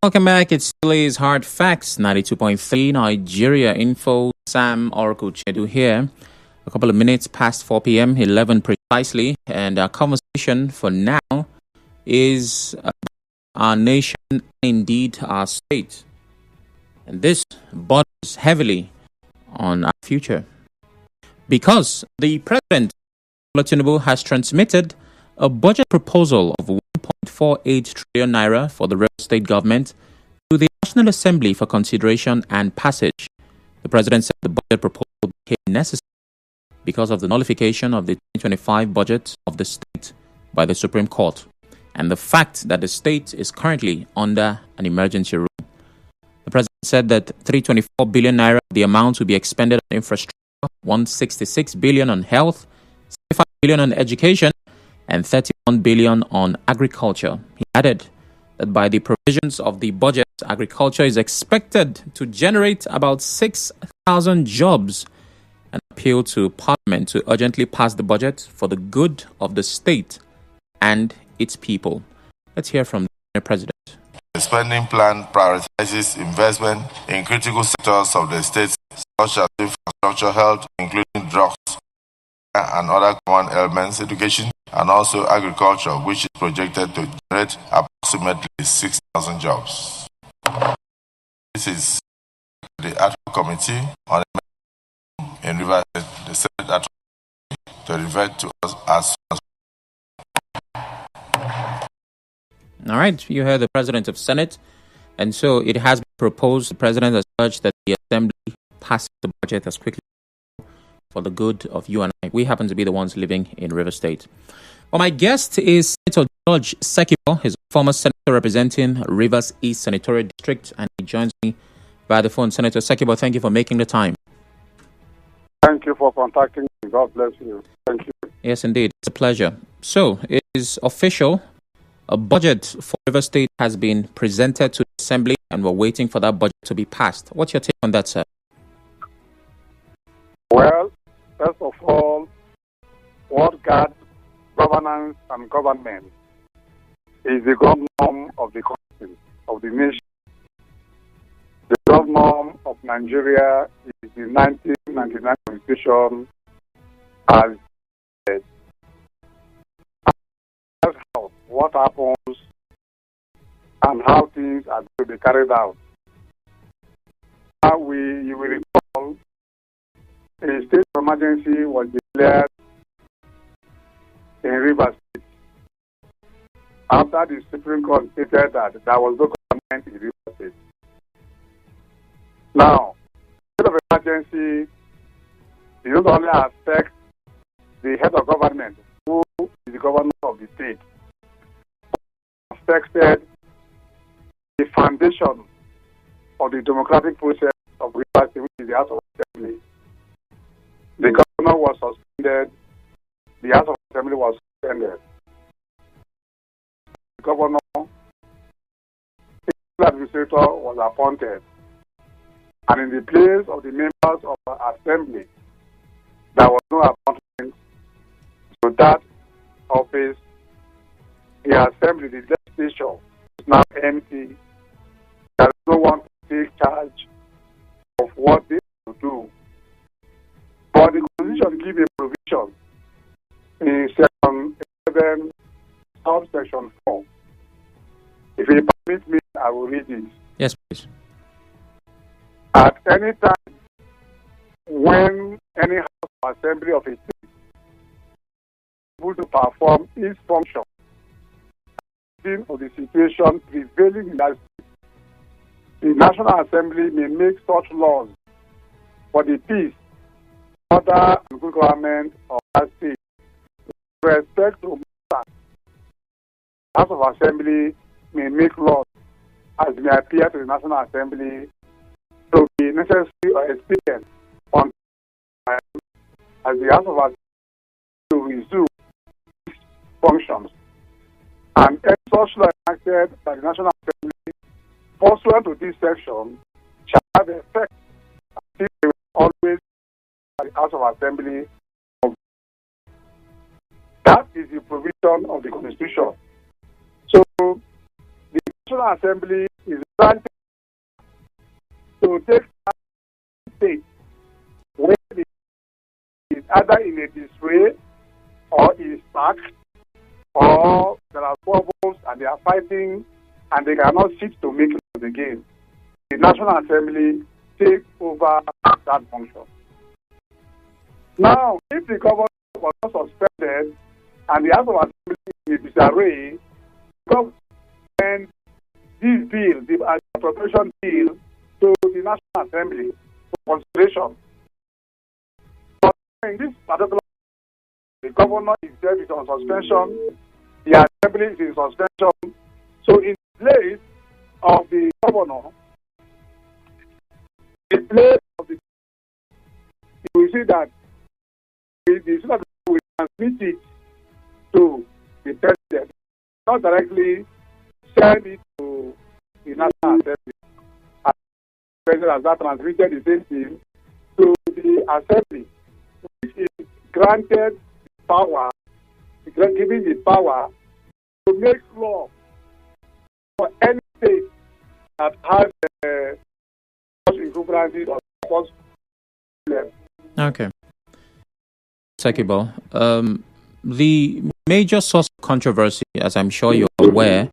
Welcome back. It's Lay's Hard Facts, 92.3 Nigeria Info. Sam Oracle Chedu here. A couple of minutes past 4 p.m., 11 precisely. And our conversation for now is about our nation, indeed our state. And this borders heavily on our future. Because the President, Tinubu, has transmitted a budget proposal of 1.48 trillion naira for the real estate government to the National Assembly for consideration and passage. The President said the budget proposal became necessary because of the nullification of the 2025 budget of the state by the Supreme Court and the fact that the state is currently under an emergency rule. The President said that 324 billion naira, the amount will be expended on infrastructure, 166 billion on health, 65 billion on education, and 31 billion on agriculture. He added that by the provisions of the budget, agriculture is expected to generate about 6,000 jobs, and appeal to Parliament to urgently pass the budget for the good of the state and its people. Let's hear from the President. The spending plan prioritizes investment in critical sectors of the state, such as infrastructure, health, including drugs and other common elements, education, and also agriculture, which is projected to generate approximately 6,000 jobs. This is the ad hoc committee on in Rivers State, the Senate ad hoc to revert to us as soon as. All right, you heard the President of Senate, and so it has been proposed. The President has urged that the Assembly pass the budget as quickly for the good of you and I. We happen to be the ones living in River State. Well, my guest is Senator George Sekibo. He's a former senator representing Rivers East Senatorial District, and he joins me via the phone. Senator Sekibo, thank you for making the time. Thank you for contacting me. God bless you. Thank you. Yes, indeed. It's a pleasure. So, it is official. A budget for River State has been presented to the Assembly, and we're waiting for that budget to be passed. What's your take on that, sir? Well, first of all, what guards governance and government is the governor of the country, of the nation. The governor of Nigeria is the 1999 Constitution as said. What happens and how things are going to be carried out. Now you will recall a state of emergency was declared in Rivers State after the Supreme Court stated that there was no government in Rivers State. Now, state of emergency it not only affect the head of government, who is the governor of the state, affected the foundation of the democratic process of Rivers State, which is the House of Assembly. The governor was suspended. The House of Assembly was suspended. The governor, the administrator was appointed. And in the place of the members of the Assembly, there was no appointment to that office. The Assembly, the legislature, is now empty. There is no one to take charge of what they will do. But the Constitution gives a provision in Section 11, subsection 4. If you permit me, I will read it. Yes, please. At any time, when any House of Assembly of a state is able to perform its function, of the situation prevailing in that state, the National Assembly may make such laws for the peace, order, and good government of that state. With respect to matters, the House of Assembly may make laws as may appear to the National Assembly to be necessary or expedient on time as the House of Assembly to resume its functions. And any such law enacted by the National Assembly pursuant to this section shall have effect until they will always by the House of Assembly. That is the provision of the Constitution. So the National Assembly is to take state where it is either in a display or is sacked or there are problems and they are fighting and they cannot sit to make it again. The National Assembly takes over that function. Now, if the government was not suspended and the House of Assembly is in disarray, and this bill, the appropriation bill, to the National Assembly for consideration. But in this particular, the governor himself is on suspension, the Assembly is in suspension. So in place of the governor, in place of the, you will see that the will transmit it to the president, not directly send it to the National Assembly. And the president has not transmitted the same thing to the Assembly, which is granted power, giving the power to make law for any state that has incumbrances or cause problem. Okay. Sekibo, the major source of controversy, as I'm sure you're aware,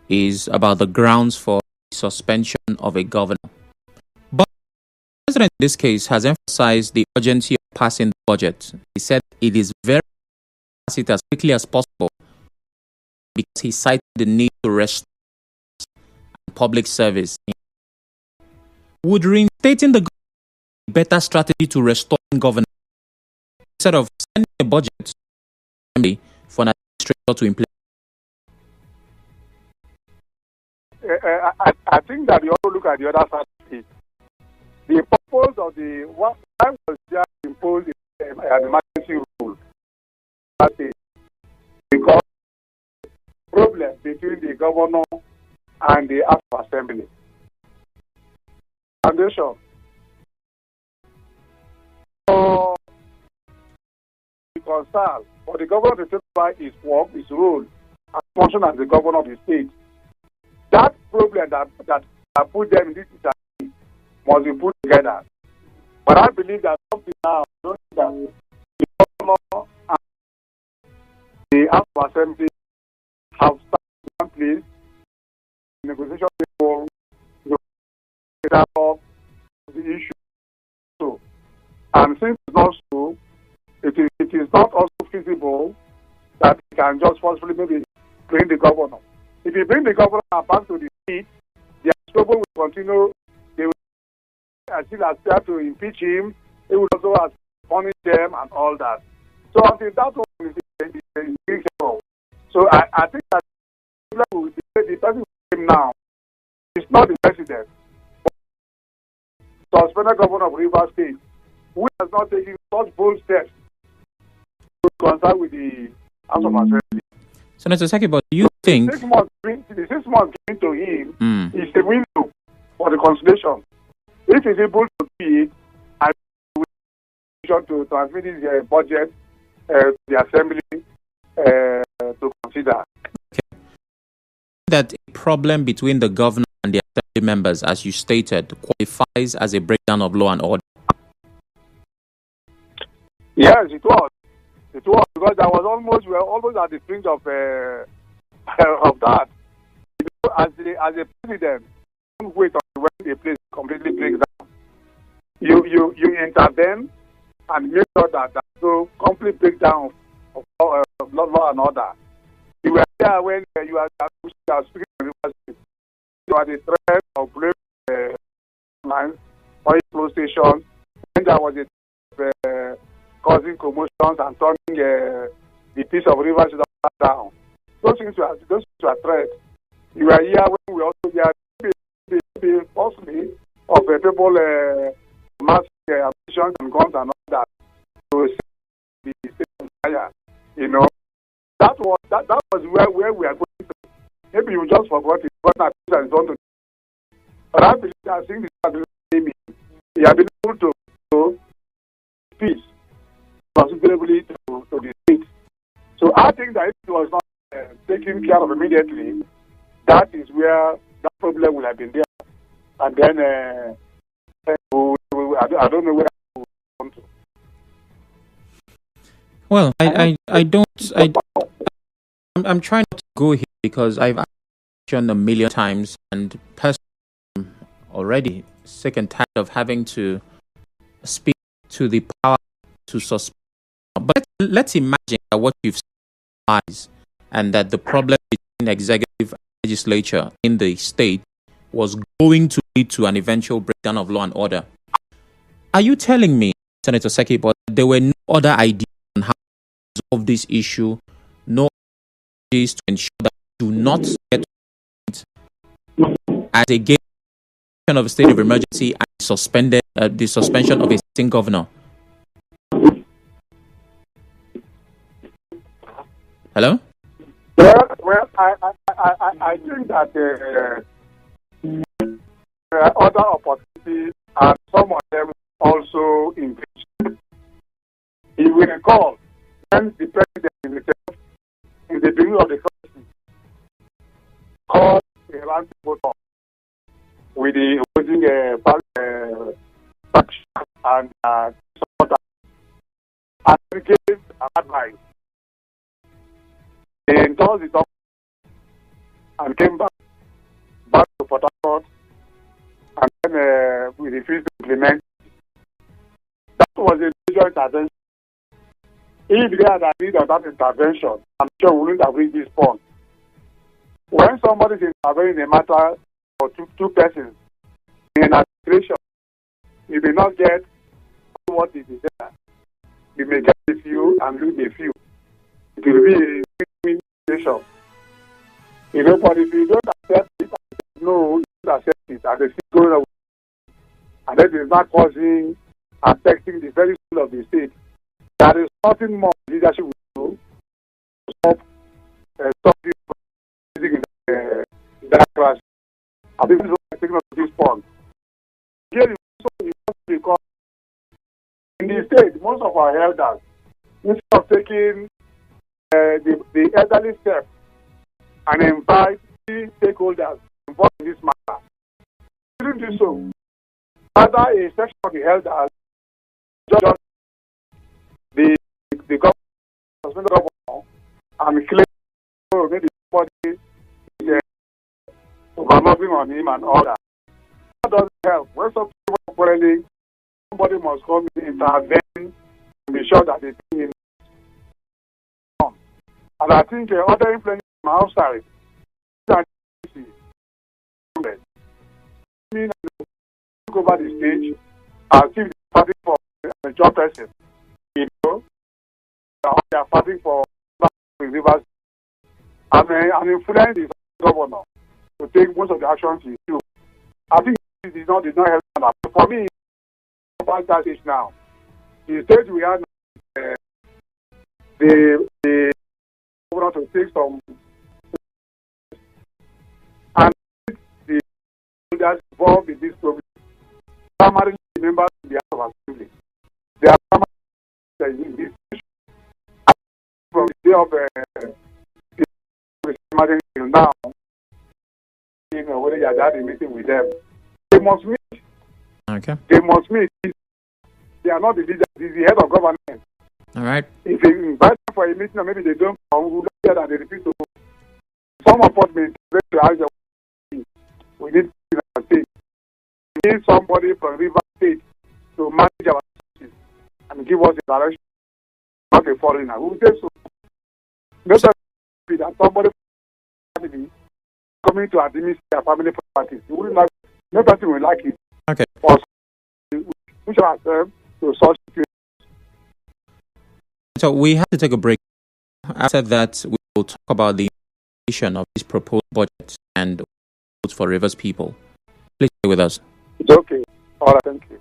is about the grounds for suspension of a governor. But the president in this case has emphasized the urgency of passing the budget. He said it is very pass it as quickly as possible because he cited the need to restore public service. Would reinstating the government be a better strategy to restore governance instead of sending a budget for an administrator to implement? I think that you also look at the other side of it. The purpose of the why was just imposed an emergency rule? Because problem between the governor and the House of Assembly. Foundation. So, reconcile for the governor to take over his work, his role, and function as the governor of the state. That problem that put them in this situation must be put together. But I believe that up to now, that the governor and the House of Assembly have started one place, negotiation table, of the issue. So, and since it's not so, it is not also feasible that he can just forcefully maybe bring the governor. If you bring the governor back to the seat, the struggle will continue. They will still aspire to impeach him. They will also punish them and all that. So until that one is being careful. So I think that the person who came now is not the president. Suspended governor of Rivers State, who has not taken such bold steps to consult with the House of Assembly. Senator Sekibo, do you think the 6 months given to him is a window for the consultation? If he's able to do it, I will to transmit his budget to the Assembly to consider. Okay. That a problem between the governor and the Assembly members, as you stated, qualifies as a breakdown of law and order? Yes, it was. It was because we were almost at the fringe of that. As a president, don't wait until when a place completely breaks down. You intervene and make sure that there's no complete breakdown of law and order. You were there when you are speaking to the university. You are the threat of blame lines, oil flow stations. When there was a causing commotions and turning the piece of river down. Those things were threats. You were here when we also had falsely of people mass ammunition and guns and all that to the state on fire. You know, that was where we are going to. Maybe you just forgot it, but I think it's on to. But I believe that seeing this he has been able to peace considerably to the state. So I think that if it was not taken care of immediately, that is where that problem will have been there. And then I don't know where I want to. Well, I'm trying not to go here because I've mentioned a million times, and personally, I'm already sick and tired of having to speak to the power to suspend. But let's imagine that what you've said lies, and that the problem between executive and legislature in the state was going to lead to an eventual breakdown of law and order. Are you telling me, Senator Sekibo, that there were no other ideas on how to resolve this issue, no ideas to ensure that we do not get as a game of a state of emergency and suspended the suspension of a sitting governor? Hello? Well, I think that there are other opportunities, and some of them also engaged. If we recall, when the president himself, in the beginning of the crisis, called a round table talk with the opposing faction and supporters, and he gave an advice. They endorsed the document and came back to Port Harcourt, and then we refused to implement. That was a major intervention. If they had agreed on that intervention, I'm sure we wouldn't have reached this point. When somebody is intervening in a matter for two persons in an administration, you may not get what is there. You may get a few and lose a few. It will be a win-win situation. But if you don't accept it, no, you don't accept it, and they still going away, and that is not causing, affecting the very soul of the state. There is nothing more leadership will do to stop this from in that crash. I think this is what I'm taking up to this point. Here is also because in the state, most of our elders, instead of taking the elderly step and invite the stakeholders involved in this matter, didn't do so. Rather, a section of the elders just the government, and claim maybe somebody is overloading on him and all that. That doesn't help. When somebody is quarreling, somebody must come in, intervene, and be sure that the thing is on. And I think other influences from outside, took over the stage and see the party for a job person. They are fighting for rivers, and influence the governor to take most of the actions he took. I think it did not help enough. For me, about that stage now, the stage we are now, the governor to take some, and the leaders involved in this problem, primarily the members of the House of Assembly. They are primarily in this issue. From the day of emergency till now, whether you had a meeting with them, they must meet. Okay. They must meet. They are not the leaders, it's the head of government. All right. If they invite them for a meeting, or maybe they don't come, we don't hear that they repeat to some of us may to ask them, we need to state. We need somebody from River State to manage our resources and give us a direction, not a foreigner. We will say so. Not that somebody coming to administer their family properties. No person will like it. Okay. Or we shall ourselves to such situations. So we have to take a break. After that, we will talk about the implementation of this proposed budget and votes for Rivers people. Please stay with us. It's okay. All right, thank you.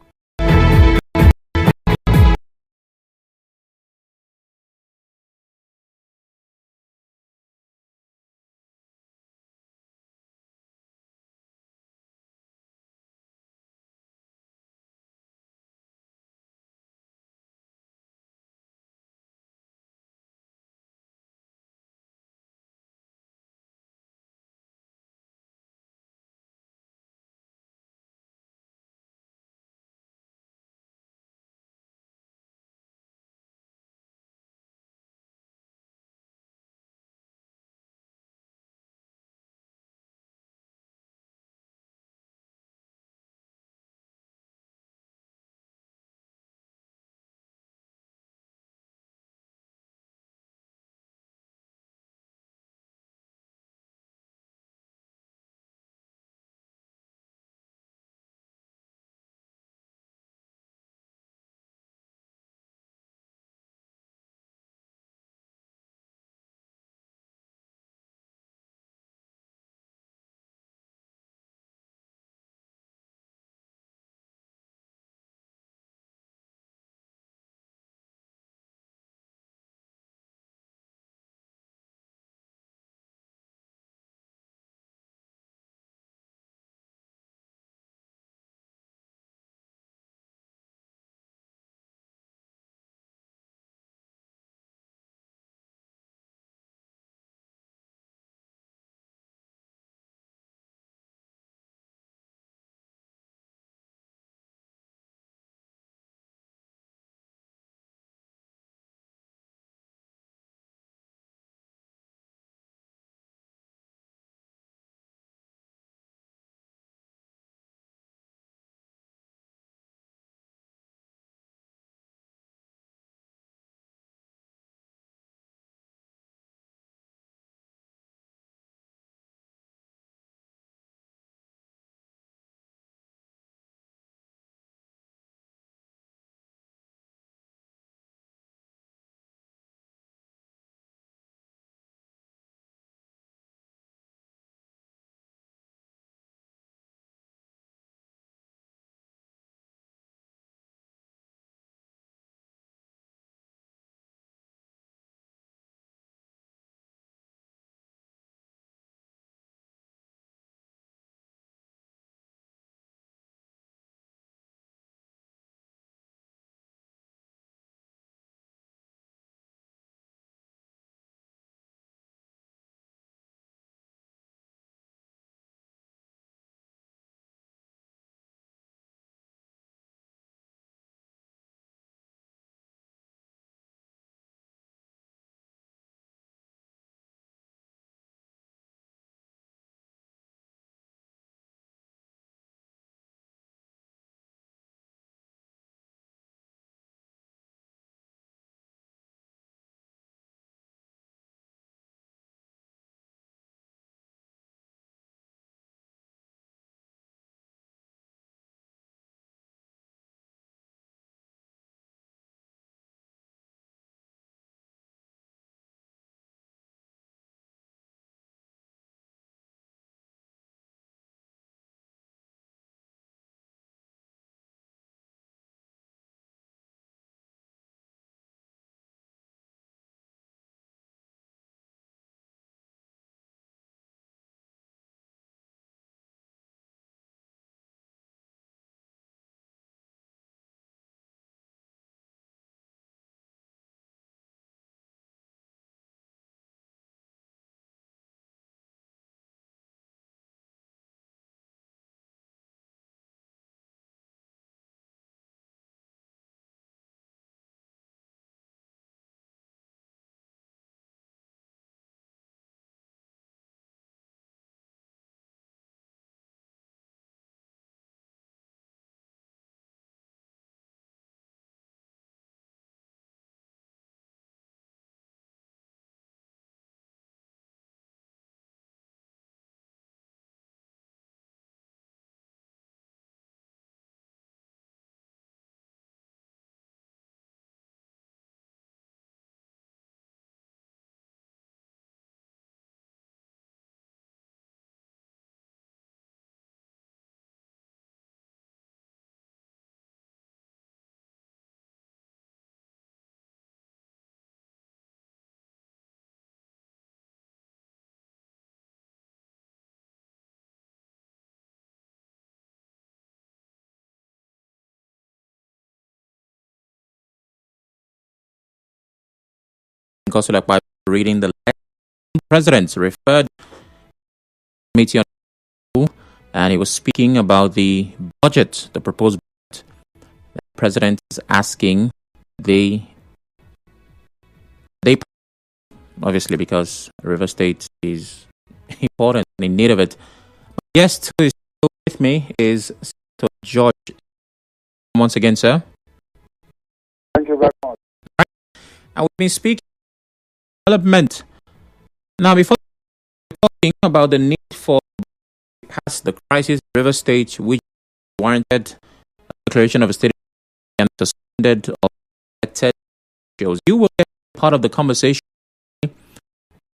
Gosulak by reading the letter. President referred to the committee on, and he was speaking about the budget, the proposed budget. The president is asking they obviously because River State is important and in need of it. My guest who is still with me is Senator George. Once again, sir. Thank you very much. And we've been speaking development. Now, before talking about the need for past the crisis River State, which warranted a declaration of a state and suspended or elected officials, you will get part of the conversation.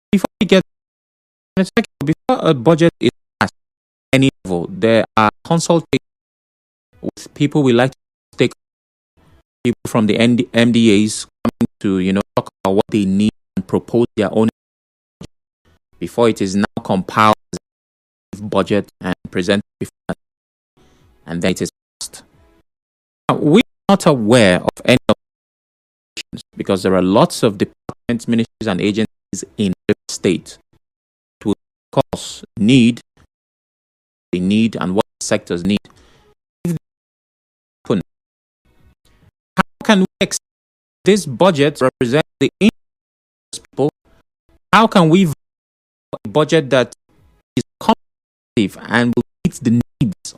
Before we get before a budget is passed at any level, there are consultations with people we like to take, people from the MDAs coming to talk about what they need and propose their own before it is now compiled as a budget and presented before, and then it is passed. Now, we are not aware of any of the because there are lots of departments, ministries, and agencies in the state to, of course, need and what sectors need. How can we expect this budget represent the interests of people? How can we vote for a budget that is competitive and will meet the needs?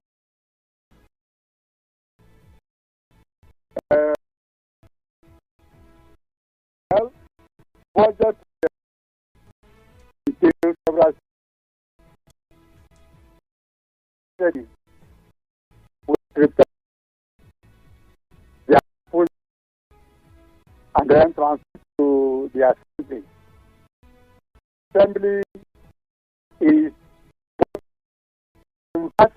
Budget details several studies with prepare their full and then transfer to the assembly. Assembly is a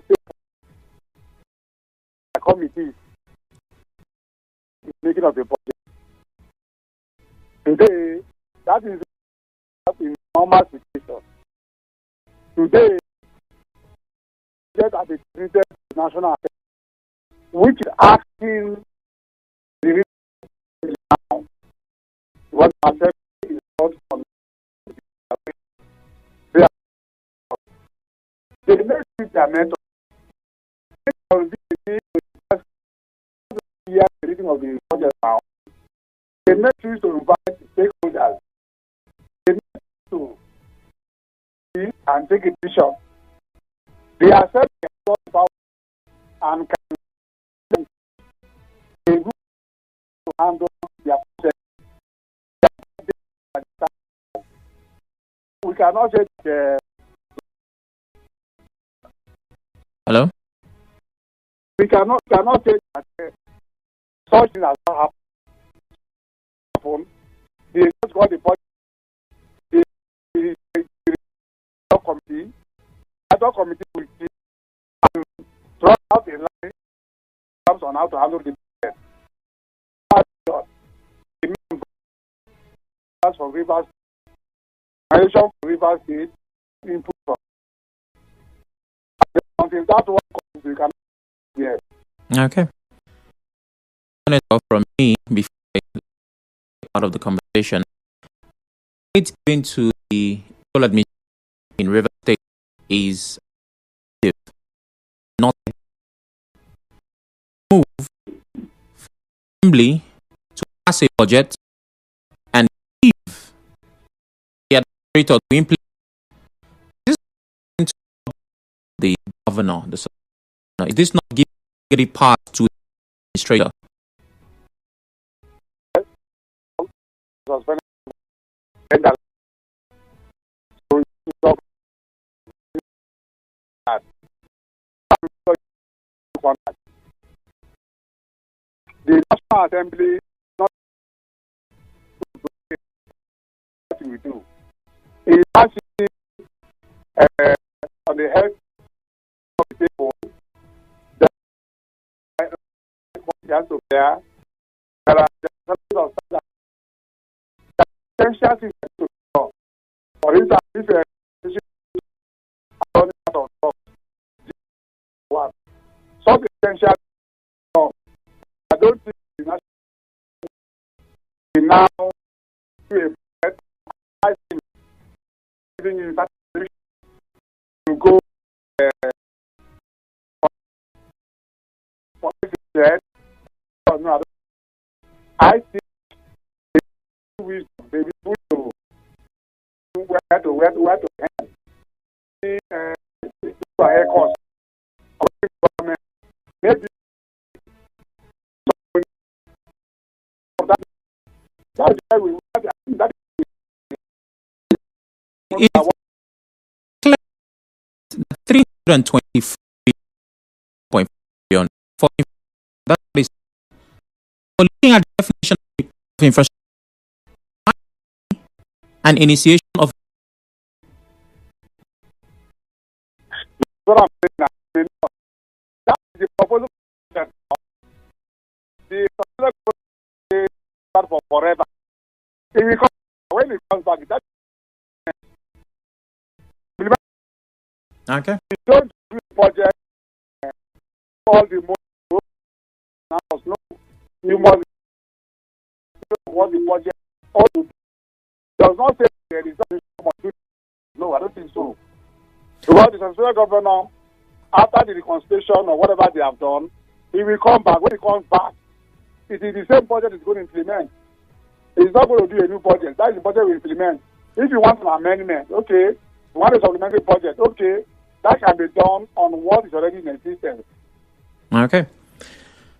committee making of the budget. Today, that is in normal situation. Today, just as a treated national assembly, which is asking the now what assembly is not from they may use their method. The reading of the budget now. They may choose to invite stakeholders. They may choose to see and take a decision. They accept the power and can to handle their process. We cannot say Hello? We cannot say that such thing has not happened. They just got the budget. The committee, the committee will see and draw out a line on how to handle the budget. As for Rivers, for Rivers State, input from until that one comes, we can. Yes. Okay. From me before part of the conversation, it's going to the full admission in River State is not move assembly to pass a budget and give the administrator to implement. This is the governor. It is not giving it part to the administrator. The National Assembly not what we do. It actually on the head of the table that has to bear. There are essential things to do. For instance, if such essential I don't think the national now do a in that to go for this. No, I think we maybe to where to end. Air cost. Maybe that's why we that It's 324 billion. That is for looking at the definition of infrastructure and initiation of what I'm saying. That is the proposal that the proposal start for forever. It will come when it comes back. That okay. you don't do the project all the money now. No, you must what the project all to do. Does not say there is nothing. No, I don't think so. Because the senatorial governor, after the reconciliation or whatever they have done, he will come back. When he comes back, it is the same budget he's going to implement. He's not going to do a new budget. That is the budget we implement. If you want an amendment, okay. You want a supplementary budget, okay. That can be done on what is already in existence. Okay.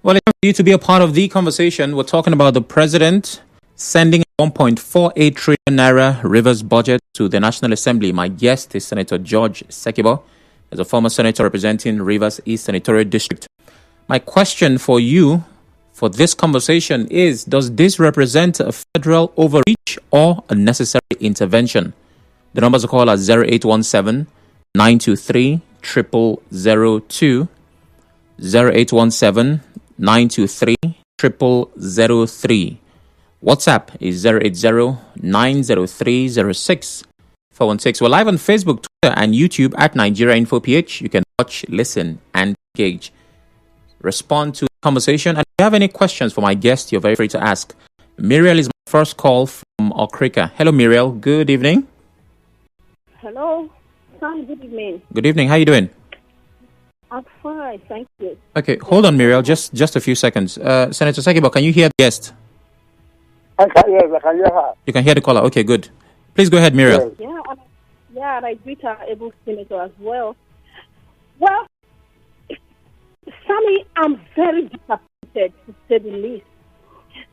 Well, for you to be a part of the conversation, we're talking about the president sending 1.48 trillion naira Rivers budget to the National Assembly. My guest is Senator George Sekibo, as a former senator representing Rivers East Senatorial District. My question for you for this conversation is, does this represent a federal overreach or a necessary intervention? The numbers are called at 0817 923 0002, 0817 923 0003. WhatsApp is 080-903-06-416. We're live on Facebook, Twitter, and YouTube at Nigeria Info PH. You can watch, listen, and engage. Respond to the conversation. And if you have any questions for my guest, you're very free to ask. Muriel is my first call from Okrika. Hello, Muriel. Good evening. Hello. Sam, good evening. Good evening. How are you doing? I'm fine, thank you. Okay, hold on, Muriel. Just a few seconds. Senator Sekibo, can you hear the guest? Yes, I can hear her. You can hear the caller. Okay, good. Please go ahead, Muriel. Yes. And I greet our able senator as well. Well, Sammy, I'm very disappointed, to say the least,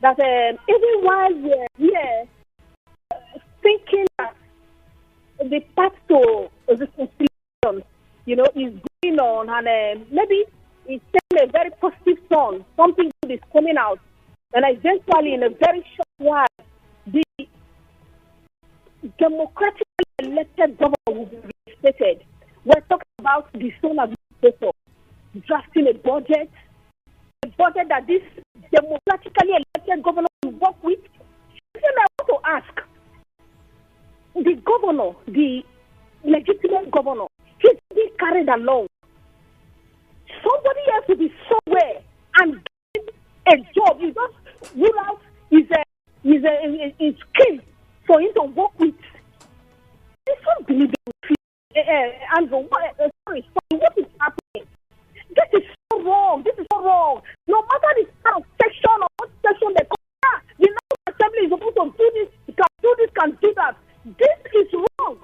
that even while we're here thinking that the path to reconciliation, is going on, and maybe it's taking a very positive tone, something good is coming out, and eventually, in a very short while, the democratically elected government will be reinstated. We're talking about the sole administrator drafting a budget that this democratically elected governor will work with. Then I want to ask the governor, the legitimate governor, he's being carried along. Somebody else will be somewhere and get a job. You just rule out his skill for him to work with. It's unbelievable. Andrew, what is happening? This is so wrong. No matter the section or what section they come, the National Assembly is supposed to do this, can do that. This is wrong.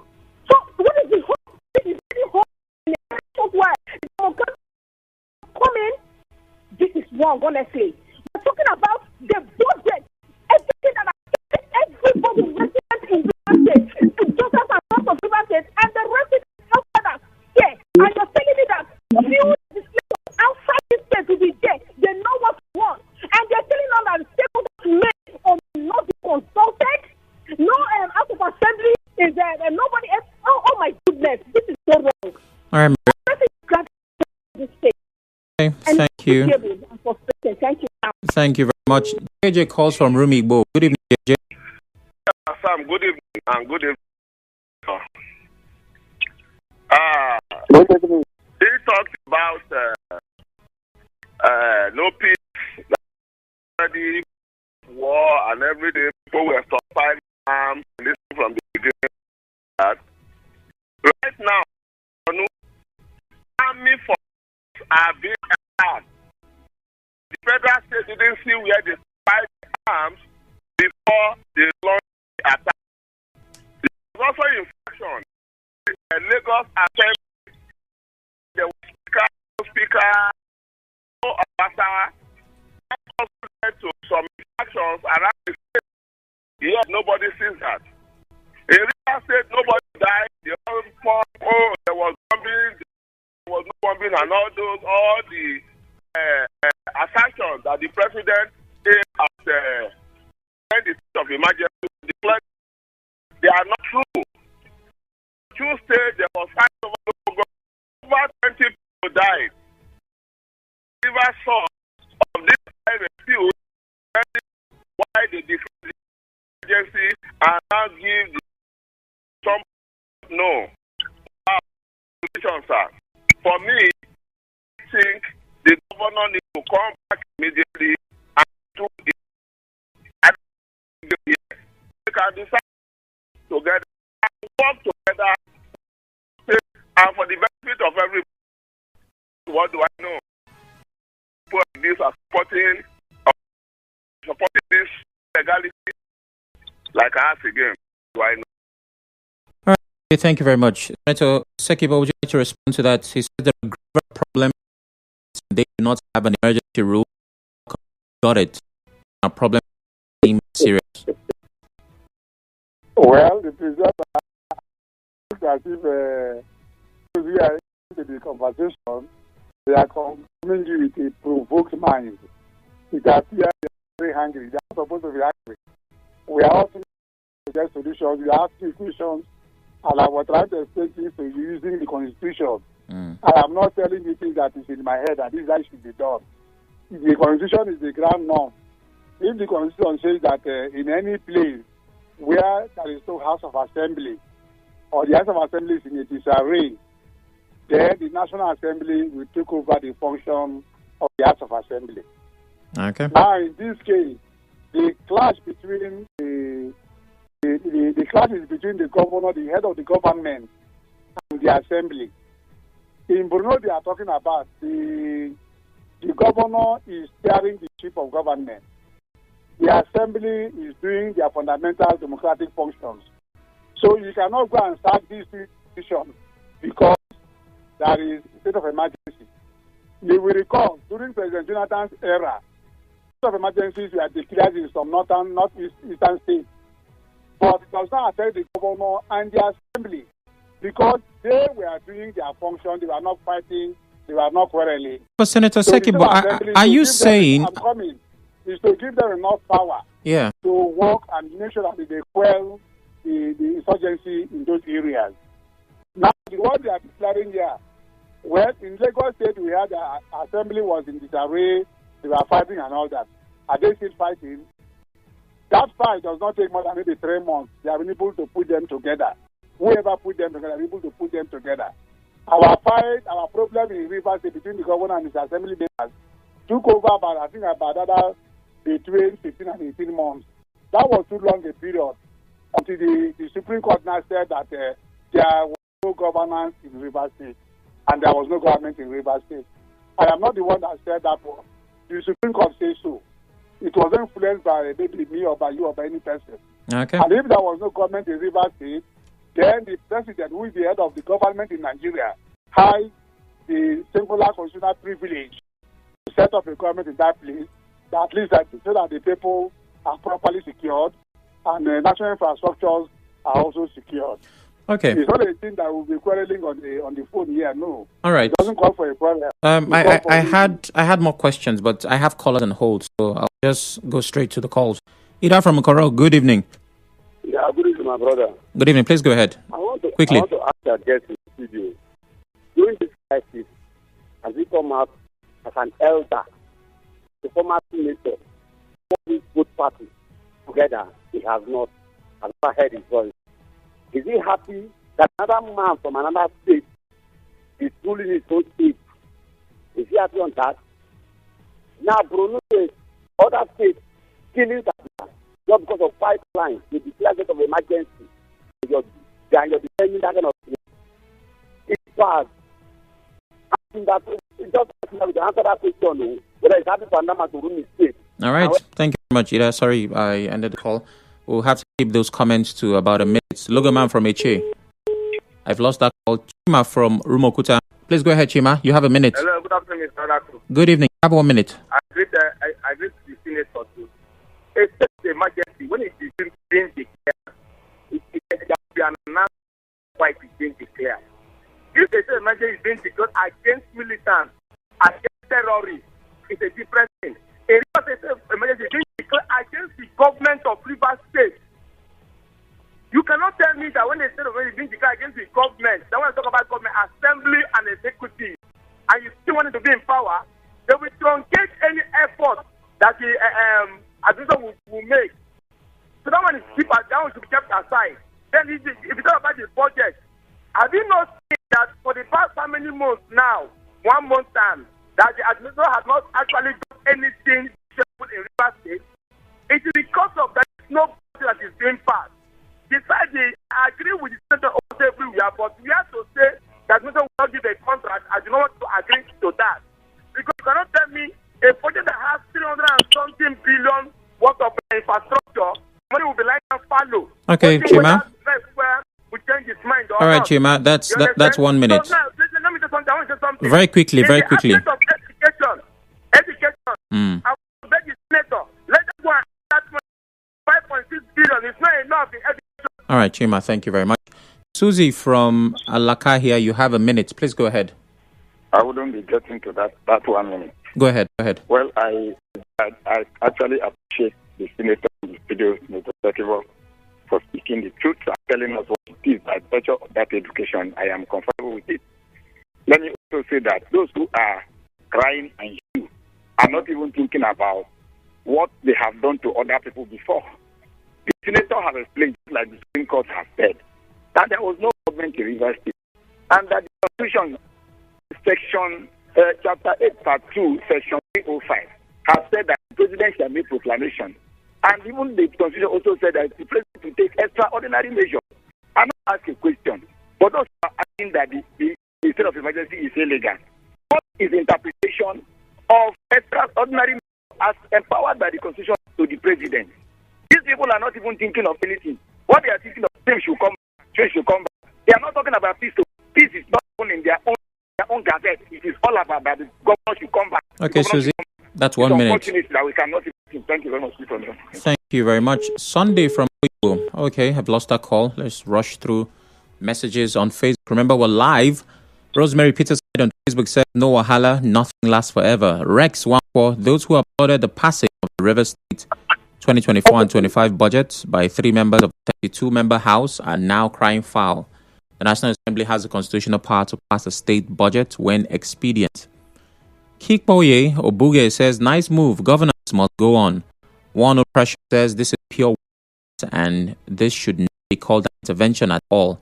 So what is the hope? This is very hard in a short while. This is wrong, honestly. We're talking about the budget. Everything that everybody resident in River State, just as a lot of River State, and the residents outside here. And you're telling me that few legislators outside this state will be there. They know what they want. And they're telling us that the stakeholders may or may not be consulted. No House of Assembly is there, and nobody else. Oh my goodness, this is so wrong. All right, This state. okay, thank you. Thank you. Thank you very much. JJ calls from Rumigbo. Good evening, JJ. Sam, good evening and good evening. He talks about no peace, already war, and everything. People were stockpiling arms and this from the beginning. are being attacked. The federal state didn't see where they fight arms before they launched the attack. There was also infection. Lagos Assembly, the speaker, no ambassador, also led to some actions around the state. Yet nobody sees that. In Rivers State, nobody died. The whole there was no bombing, and all the assertions that the president gave at the state of emergency declared, they are not true. Tuesday, there was fight over 20 people died. Rivers saw of this refuse why they defend the emergency and now give some no. Sir. For me, I think the governor needs to come back immediately and do it. They can decide together and work together, and for the benefit of everybody. What do I know? People like this are supporting this legality. Like I ask again, do I know? All right, thank you very much. Senator Sekibo, would you like to respond to that? He said there are grave problems. They do not have an emergency rule. Got it. A problem seems serious. Well, it is just as if we are into the conversation, they are coming you with a provoked mind. It appears they are very hungry. They are not supposed to be angry. We are also suggest solutions. We are asking questions, and I was trying to explain things to you using the Constitution. I am not telling you things that is in my head and this is how it should be done. The Constitution is the ground norm. If the Constitution says that in any place where there is no House of Assembly or the House of Assembly is in a disarray, then the National Assembly will take over the function of the House of Assembly. Okay. Now, in this case, the clash between the clash is between the governor, the head of the government, and the assembly. In Bruno, they are talking about the governor is steering the ship of government. The assembly is doing their fundamental democratic functions. So you cannot go and start these decisions because there is a state of emergency. You will recall, during President Jonathan's era, state of emergencies were declared in some northeastern states. But it does not affect the governor and the assembly because they were doing their function, they were not fighting, they were not quarreling. But Senator Sekibo, are you saying... is to give them enough power to work and make sure that they quell the insurgency in those areas. Now, what they are declaring here, well, in Lagos State, we had the assembly was in disarray, they were fighting and all that. Are they still fighting? That fight does not take more than maybe 3 months. They are able to put them together. Whoever put them together, able to put them together. Our problem in Rivers State between the governor and his assembly members took over about between 15 and 18 months. That was too long a period until the Supreme Court now said that there was no governance in Rivers State and there was no government in Rivers State. I am not the one that said that one. The Supreme Court says so. It was influenced by maybe me or by you or by any person. Okay. And if there was no government in Rivers State, then the president, who is the head of the government in Nigeria, has the singular constitutional privilege to set up a government in that place, at least so that the people are properly secured and the national infrastructures are also secured. Okay. It's not a thing that will be quarreling on the phone here, no. All right. It doesn't call for a quarrel. I had more questions, but I have callers on hold, so I'll just go straight to the calls. Ida from Okoro, good evening. Yeah, good evening, my brother. Good evening. Please go ahead. Quickly. I want to ask our guest in the studio. During this crisis, has he come out as an elder, the former senator, for these both parties together? He has not heard his voice. Is he happy that another man from another state is ruling his own state? Is he happy on that? Now, Bruno says other states killing that just because of pipelines, they declare state of emergency. You're defending that kind of thing. It's bad. I think that It's just to answer that question, whether it's happy for Nama to rule his state. All right. Thank you very much, Ida. Sorry, I ended the call. We'll have to keep those comments to about a minute. Logoman from HA. I've lost that call. Chima from Rumokuta. Please go ahead, Chima. You have a minute. Hello, good afternoon, Mr. Adaku. Good evening. You have 1 minute. I agree to the senator too. It's just an emergency. When it is being declared, it will be announced why it is being declared. If they say emergency is being declared against militants, against terrorists, it's a different thing. If they say emergency is being declared against the government of Rivers State, you cannot tell me that when they say emergency is being declared against the government, then when I talk about government, assembly and executive, and you still want it to be in power, they will truncate any effort that the administration will make. So that one should be kept aside. Then if you talk about the budget, have you not seen that for the past how many months now, 1 month time, that the administration has not actually done anything in Rivers State? It is because of that no budget that is being passed. Besides, I agree with the senator almost everywhere, but we have to say that the will not give a contract. I do not want to agree to that. Because you cannot tell me a budget that has 300 and something billion worth of infrastructure, money will be like a follow. Okay, Chima. We change his mind. All right, Chima. That's 1 minute. So now, let me say something. I want to say something. Very quickly. In the aspect of education. I want to beg the senator. Let them go and that 5.6 billion. It's not enough in education. All right, Chima. Thank you very much. Susie from Alaka here. You have a minute. Please go ahead. I wouldn't be getting to that 1 minute. Go ahead. Well, I actually appreciate the senator in the studio, Mr. Sekibo, for speaking the truth and telling us what it is by virtue of that education. I am comfortable with it. Let me also say that those who are crying and you are not even thinking about what they have done to other people before. The senator has explained, like the Supreme Court has said, that there was no government in Rivers State, and that the Constitution, Section Chapter 8, Part 2, Section 305, has said that the President shall make proclamation. And even the Constitution also said that the President will take extraordinary measures. I'm not asking a question, but also asking that the state of emergency is illegal. What is the interpretation of extraordinary measures as empowered by the Constitution to the President? These people are not even thinking of anything. What they are thinking of, things should come back. They are not talking about peace. Peace is not even in their own gazette. It is all about that the government should come back. Okay, Susie, that's 1 minute. That we cannot. Thank you very much. Thank you very much. Sunday from Igbo. Okay, I've lost that call. Let's rush through messages on Facebook. Remember, we're live. Rosemary Peters on Facebook said, no wahala, nothing lasts forever. Rex 14, those who applauded the passing of the River State 2024 and 25 budget by 3 members of the 32-member House are now crying foul. The National Assembly has the constitutional power to pass a state budget when expedient. Kikboye Obuge says, nice move, governance must go on. One oppression says this is pure and this should not be called an intervention at all.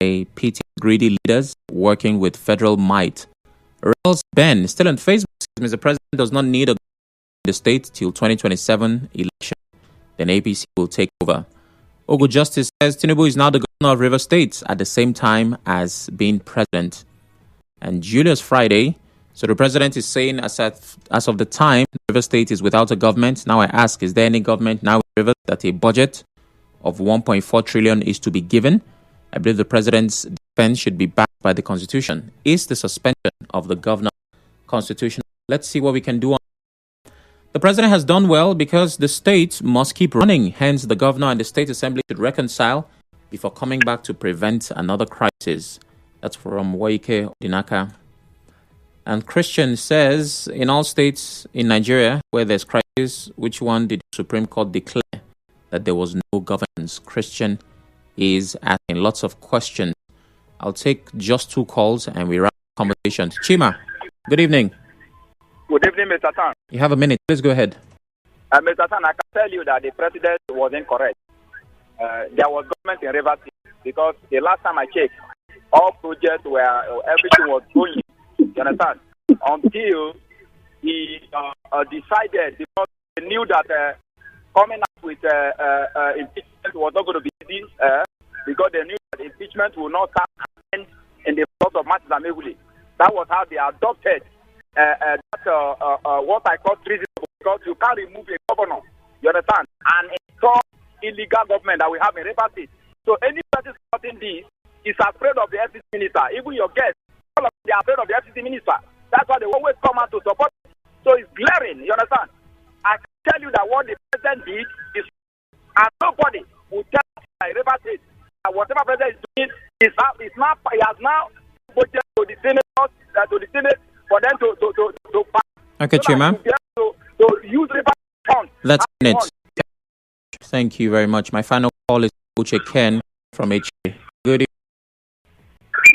I pity greedy leaders working with federal might. Rels Ben, still on Facebook, says, Mr. President does not need a the state till 2027 election. Then APC will take over. Ogo Justice says Tinubu is now the governor of River State at the same time as being president. And Julius Friday, so the president is saying as of the time River State is without a government. Now I ask, is there any government now in River that a budget of 1.4 trillion is to be given? I believe the president's defense should be backed by the Constitution. Is the suspension of the governor constitutional? Let's see what we can do on. The president has done well because the state must keep running. Hence, the governor and the state assembly should reconcile before coming back to prevent another crisis. That's from Waike Odinaka. And Christian says, in all states in Nigeria where there's crisis, which one did the Supreme Court declare that there was no governance? Christian is asking lots of questions. I'll take just 2 calls and we wrap the conversation. Chima, good evening. Good evening, Mr. Tan. You have a minute. Please go ahead. Mr. Tan, I can tell you that the president was incorrect. There was government in Rivers State because the last time I checked, all projects were, everything was going. You understand? Until he decided, because he knew that coming up with impeachment was not going to be easy, because they knew that impeachment will not come in the course of March Zameguli. That was how they adopted what I call treasonable, because you can't remove a governor, you understand, and install illegal government that we have in River State. So any person supporting this is afraid of the FCC minister. Even your guests, all of them, they are afraid of the FCC minister. That's why they always come out to support. So it's glaring, you understand. I can tell you that what the president did is, and nobody will tell River State that whatever president is doing is now, he has now voted to the Senate, for them to pass. Okay, Chairman. To use River funds. That's it. Thank you very much. My final call is Uche Ken from HA. Good evening.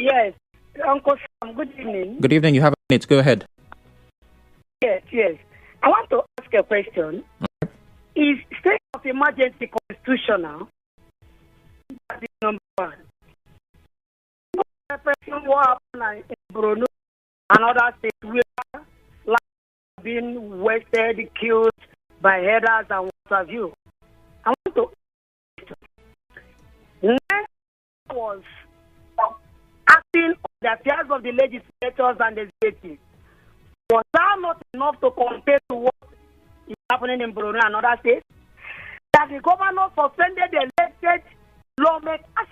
Yes, Uncle Sam, good evening. Good evening. You have a minute. Go ahead. Yes. I want to ask a question. Okay. Is state of emergency constitutional? That is number one. What happened in Bruno and other states where lives have been wasted, killed by headers and what have you? I want to when I was acting on the affairs of the legislators and the executive, was that not enough to compare to what is happening in Brunei and other states? That the governor suspended the elected lawmakers,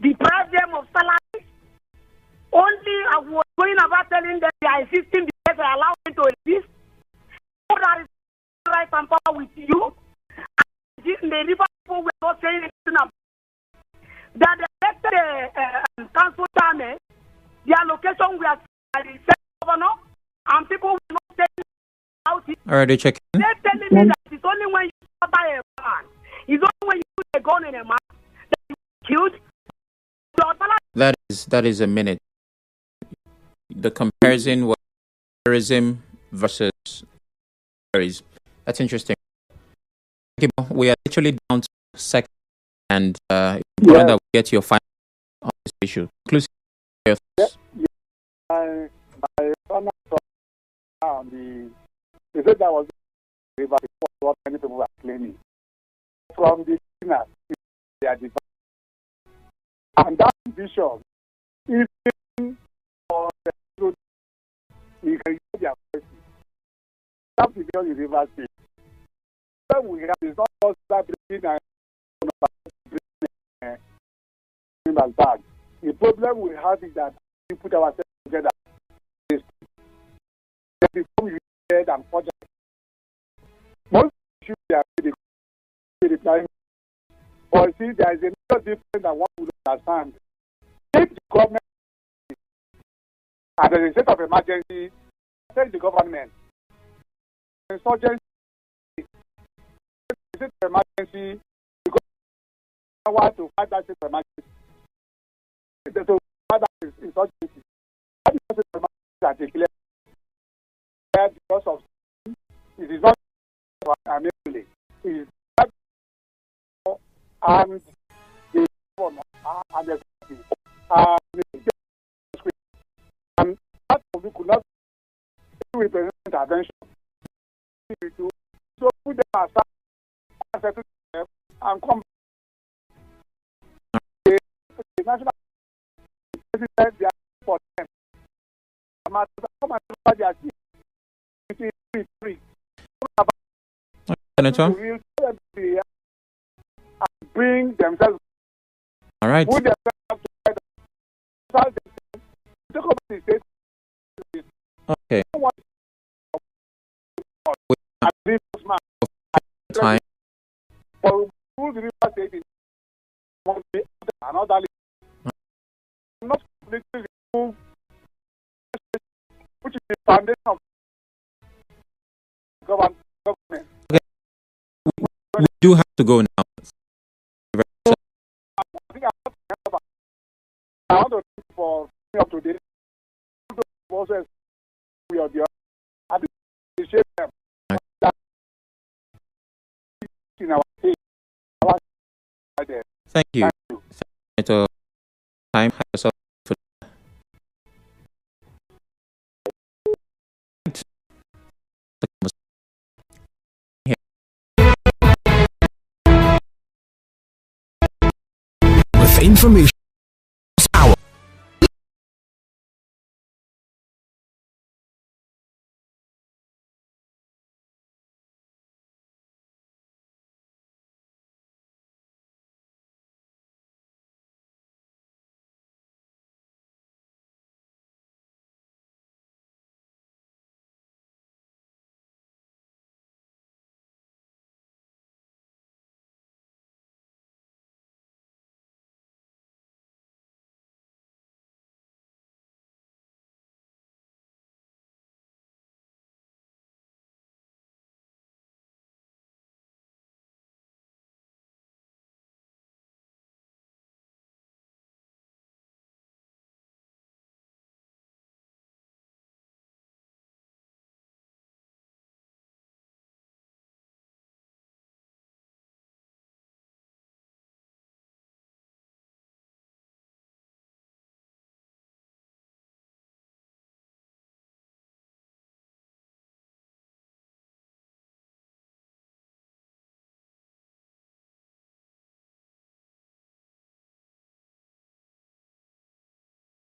deprived them of salaries. Only I was going about telling them they are insisting because they allow them to exist. So that is right and power with you. And the river people were not saying anything about that the elected council chairman, the allocation we are at the governor, and people will not tell me about it. All right, check in. They're telling me that it's only when you buy a man, it's only when you put a gun in a man that you killed. That is a minute. The comparison was terrorism versus terrorism. That's interesting. We are actually down to second, and it's important that we get your final on this issue. Inclusive. My final thought on the said that was what many people are claiming. From the beginners, they are divided. And that vision is for the truth. You can use their voices. That vision is River State. The problem we have is not just that bringing and back. The problem we have is that we put ourselves together. Before we said and project. Most issues are the time. But see, there is another difference that one would understand. If the government and there is a state of emergency, tell the government. Insurgency, state of emergency, because I want to fight that state of emergency. To fight that insurgency. That is state of emergency that declared because of it is not amazingly. It is not and the and the and that we could not represent intervention. So put them aside and come. The national president they are for them. Come and they are free. Senator? Bring themselves. All right. Put themselves together. Okay. Time. Not completely remove, which is the foundation of government. Okay. We do have to go now. I want to thank you for coming up today. Also, we are the appreciate them. In our state. Thank you. Senator, time have yourself for with information.